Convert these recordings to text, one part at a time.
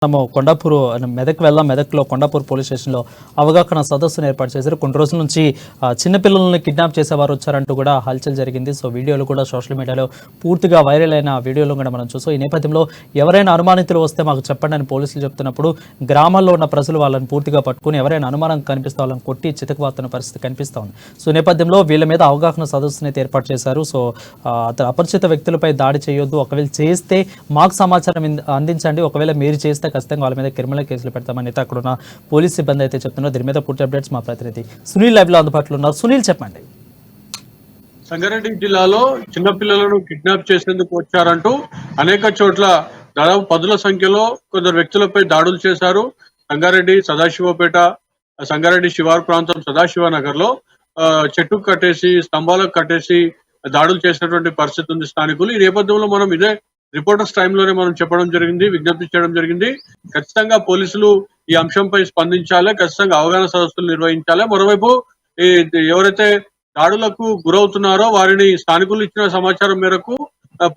కొండాపూర్ మెదక్ వెళ్దాం. మెదక్లో కొండాపూర్ పోలీస్ స్టేషన్లో అవగాహన సదస్సును ఏర్పాటు చేశారు. కొన్ని రోజుల నుంచి చిన్నపిల్లల్ని కిడ్నాప్ చేసేవారు వచ్చారంటూ కూడా హల్చల్ జరిగింది. సో వీడియోలు కూడా సోషల్ మీడియాలో పూర్తిగా వైరల్ అయిన వీడియోలు కూడా మనం చూసాం. ఈ నేపథ్యంలో ఎవరైనా అనుమానితులు వస్తే మాకు చెప్పండి అని పోలీసులు చెప్తున్నప్పుడు గ్రామాల్లో ఉన్న ప్రజలు వాళ్ళని పూర్తిగా పట్టుకుని ఎవరైనా అనుమానం కనిపిస్తే వాళ్ళని కొట్టి చితకబాతున్న పరిస్థితి కనిపిస్తూ ఉంది. సో ఈ నేపథ్యంలో వీళ్ళ మీద అవగాహన సదస్సును అయితే ఏర్పాటు చేశారు. సో అపరిచిత వ్యక్తులపై దాడి చేయొద్దు, ఒకవేళ చేస్తే మాకు సమాచారం అందించండి, ఒకవేళ మీరు చేస్తే ఖచ్చితంగా వాళ్ళ మీద క్రిమినల్ కేసులు పెడతామని అయితే అక్కడ ఉన్న పోలీస్ సిబ్బంది అయితే చెప్తున్నారు. దీని మీద పూర్తి అప్డేట్స్ మా ప్రతినిధి సునీల్ లైవ్ లో అందుబాటులో ఉన్నారు. సునీల్, చెప్పండి. సంగారెడ్డి జిల్లాలో చిన్నపిల్లలను కిడ్నాప్ చేసేందుకు వచ్చారంటూ అనేక చోట్ల దాదాపు పదుల సంఖ్యలో కొందరు వ్యక్తులపై దాడులు చేశారు. సంగారెడ్డి సదాశివపేట, సంగారెడ్డి శివారు ప్రాంతం సదాశివ నగర్ లో చెట్టు కట్టేసి స్తంభాలకు కట్టేసి దాడులు చేసినటువంటి పరిస్థితి ఉంది స్థానికులు. ఈ నేపథ్యంలో మనం ఇదే రిపోర్టర్స్ టైంలోనే మనం చెప్పడం జరిగింది, విజ్ఞప్తి చేయడం జరిగింది. ఖచ్చితంగా పోలీసులు ఈ అంశంపై స్పందించాలి, ఖచ్చితంగా అవగాహన సదస్సులు నిర్వహించాలి. మరోవైపు ఎవరైతే దాడులకు గురవుతున్నారో వారిని స్థానికులు ఇచ్చిన సమాచారం మేరకు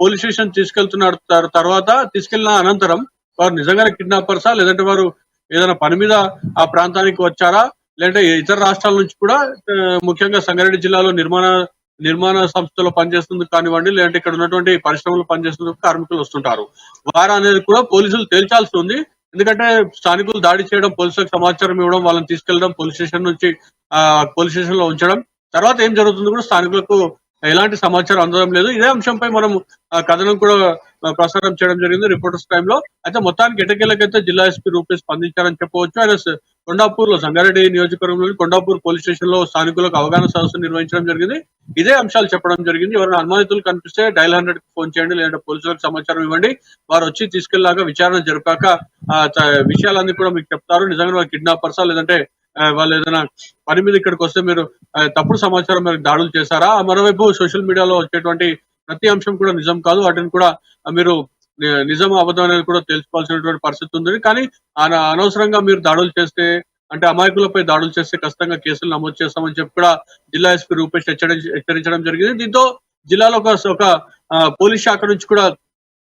పోలీస్ స్టేషన్ తీసుకెళ్తున్నారు. తర్వాత తీసుకెళ్లిన అనంతరం వారు నిజంగానే కిడ్నాపర్సా, లేదంటే వారు ఏదైనా పని మీద ఆ ప్రాంతానికి వచ్చారా, లేదంటే ఇతర రాష్ట్రాల నుంచి కూడా ముఖ్యంగా సంగారెడ్డి జిల్లాలో నిర్మాణ సంస్థలో పనిచేస్తుంది కానివ్వండి, లేదంటే ఇక్కడ ఉన్నటువంటి పరిశ్రమలు పనిచేస్తున్న కార్మికులు వస్తుంటారు. వారు అనేది కూడా పోలీసులు తేల్చాల్సి ఉంది. ఎందుకంటే స్థానికులు దాడి చేయడం, పోలీసులకు సమాచారం ఇవ్వడం, వాళ్ళని తీసుకెళ్లడం, పోలీస్ స్టేషన్ నుంచి పోలీస్ స్టేషన్ లో ఉంచడం, తర్వాత ఏం జరుగుతుంది కూడా స్థానికులకు ఎలాంటి సమాచారం అందడం లేదు. ఇదే అంశంపై మనం కథనం కూడా ప్రసారం చేయడం జరిగింది రిపోర్టర్స్ టైంలో. అయితే మొత్తానికి ఎటకేలకైతే జిల్లా ఎస్పీ రూపేష్ స్పందించారని చెప్పవచ్చు. ఆయన కొండాపూర్ లో, సంగారెడ్డి నియోజకవర్గంలోని కొండాపూర్ పోలీస్ స్టేషన్ లో స్థానికులకు అవగాహన సదస్సు నిర్వహించడం జరిగింది. ఇదే అంశాలు చెప్పడం జరిగింది. ఎవరైనా అనుమానితులు కనిపిస్తే డయల్ 100 కి ఫోన్ చేయండి, లేదంటే పోలీసులకు సమాచారం ఇవ్వండి. వారు వచ్చి తీసుకెళ్లాక విచారణ జరిపాక విషయాలన్నీ కూడా మీకు చెప్తారు. నిజంగా వారు కిడ్నాపర్సా, లేదంటే వాళ్ళు ఏదైనా పని మీద ఇక్కడికి వస్తే మీరు తప్పుడు సమాచారం మీరు దాడులు చేశారా. మరోవైపు సోషల్ మీడియాలో వచ్చేటువంటి ప్రతి అంశం కూడా నిజం కాదు, వాటిని కూడా మీరు నిజం అబద్ధం అనేది కూడా తెలుసుకోవాల్సినటువంటి పరిస్థితి ఉంది. కానీ అనవసరంగా మీరు దాడులు చేస్తే, అంటే అమాయకులపై దాడులు చేస్తే ఖచ్చితంగా కేసులు నమోదు చేస్తామని చెప్పి కూడా జిల్లా ఎస్పీ రూపేష్ హెచ్చరించడం జరిగింది. దీంతో జిల్లాలో ఒక పోలీస్ శాఖ నుంచి కూడా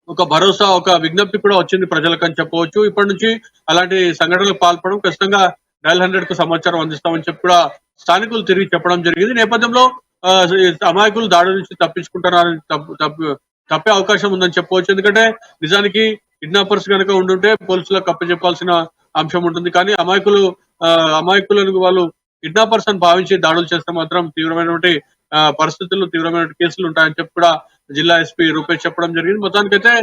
ఒక భరోసా, ఒక విజ్ఞప్తి కూడా వచ్చింది ప్రజలకు అని చెప్పవచ్చు. ఇప్పటి నుంచి అలాంటి సంఘటనలకు పాల్పడడం, ఖచ్చితంగా డయల్ 100 కు సమాచారం అందిస్తామని చెప్పి కూడా స్థానికులు తిరిగి చెప్పడం జరిగింది. నేపథ్యంలో అమాయకులు దాడి నుంచి తప్పించుకుంటున్నారని తప్పే అవకాశం ఉందని చెప్పవచ్చు. ఎందుకంటే నిజానికి కిడ్నాపర్స్ కనుక ఉండుంటే పోలీసులకు అప్పచెప్పాల్సిన అంశం ఉంటుంది. కానీ అమాయకులను వాళ్ళు కిడ్నాపర్స్ అని భావించి దాడులు చేస్తే మాత్రం తీవ్రమైనటువంటి పరిస్థితుల్లో తీవ్రమైన కేసులు ఉంటాయని చెప్పి కూడా జిల్లా ఎస్పీ రూపేష్ చెప్పడం జరిగింది. మొత్తానికైతే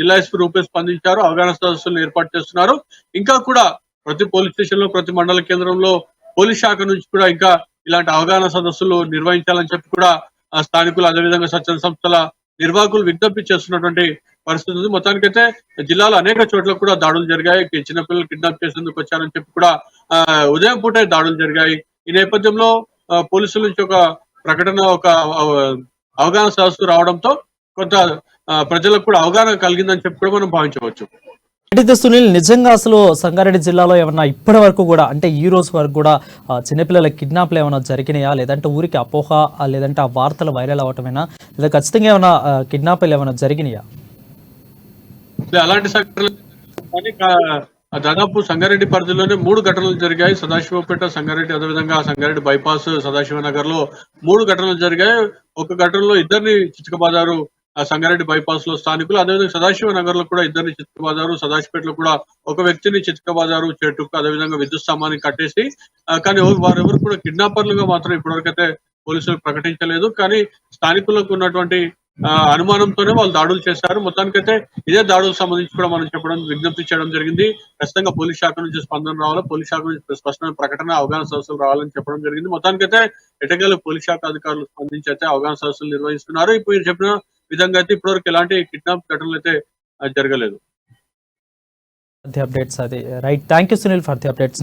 జిల్లా ఎస్పీ రూపేష్ స్పందించారు, అవగాహన సదస్సులను ఏర్పాటు చేస్తున్నారు. ఇంకా కూడా ప్రతి పోలీస్ స్టేషన్ లో, ప్రతి మండల కేంద్రంలో పోలీస్ శాఖ నుంచి కూడా ఇంకా ఇలాంటి అవగాహన సదస్సులు నిర్వహించాలని చెప్పి కూడా స్థానికులు, అదేవిధంగా స్వచ్ఛంద సంస్థల నిర్వాహకులు విజ్ఞప్తి చేస్తున్నటువంటి పరిస్థితి ఉంది. మొత్తానికైతే జిల్లాలో అనేక చోట్ల కూడా దాడులు జరిగాయి. చిన్నపిల్లలు కిడ్నాప్ చేసేందుకు వచ్చారని చెప్పి కూడా ఉదయం పూటే దాడులు జరిగాయి. ఈ నేపథ్యంలో పోలీసుల నుంచి ఒక ప్రకటన, ఒక అవగాహన సదస్సు రావడంతో కొంత ప్రజలకు కూడా అవగాహన కలిగిందని చెప్పి కూడా మనం భావించవచ్చు. అయితే సునీల్, నిజంగా అసలు సంగారెడ్డి జిల్లాలో ఏమన్నా ఇప్పటి వరకు కూడా, అంటే ఈ రోజు వరకు కూడా చిన్నపిల్లల కిడ్నాప్లు ఏమైనా జరిగినాయా, లేదంటే ఊరికి అపోహ, లేదంటే ఆ వార్తలు వైరల్ అవటమేనా, లేదా ఖచ్చితంగా ఏమైనా కిడ్నాప్లు ఏమైనా జరిగినాయా? అలాంటి దాదాపు సంగారెడ్డి పరిధిలోనే 3 ఘటనలు జరిగాయి. సదాశివపేట, సంగారెడ్డి, అదేవిధంగా సంగారెడ్డి బైపాస్, సదాశివ నగర్ లో 3 ఘటనలు జరిగాయి. ఒక ఘటనలో ఇద్దరిని చితకబాదారు సంగారెడ్డి బైపాస్ లో స్థానికులు. అదేవిధంగా సదాశివ నగర్ లో కూడా ఇద్దరిని చితకబాదారు. సదాశివపేటలో కూడా ఒక వ్యక్తిని చితకబాదారు, చెట్టుకు అదేవిధంగా విద్యుత్ స్తంభాన్ని కట్టేసి. కానీ వారెవరు కూడా కిడ్నాపర్లుగా మాత్రం ఇప్పటివరకైతే పోలీసులు ప్రకటించలేదు. కానీ స్థానికులకు ఉన్నటువంటి అనుమానంతోనే వాళ్ళు దాడులు చేశారు. మొత్తానికైతే ఇదే దాడులకు సంబంధించి కూడా మనం విజ్ఞప్తి చేయడం జరిగింది. ఖచ్చితంగా పోలీస్ శాఖ నుంచి స్పందన రావాలి, పోలీస్ శాఖ నుంచి స్పష్టమైన ప్రకటన, అవగాహన సదస్సులు రావాలని చెప్పడం జరిగింది. మొత్తానికైతే ఎటకేలు పోలీస్ శాఖ అధికారులు స్పందించి అయితే అవగాహన సదస్సులు నిర్వహిస్తున్నారు. ఇప్పుడు మీరు చెప్పిన విధంగా అయితే ఇప్పటివరకు ఎలాంటి కిడ్నాప్ ఘటనలు అయితే జరగలేదు. అప్డేట్స్ అది right. Thank you Sunil for the updates.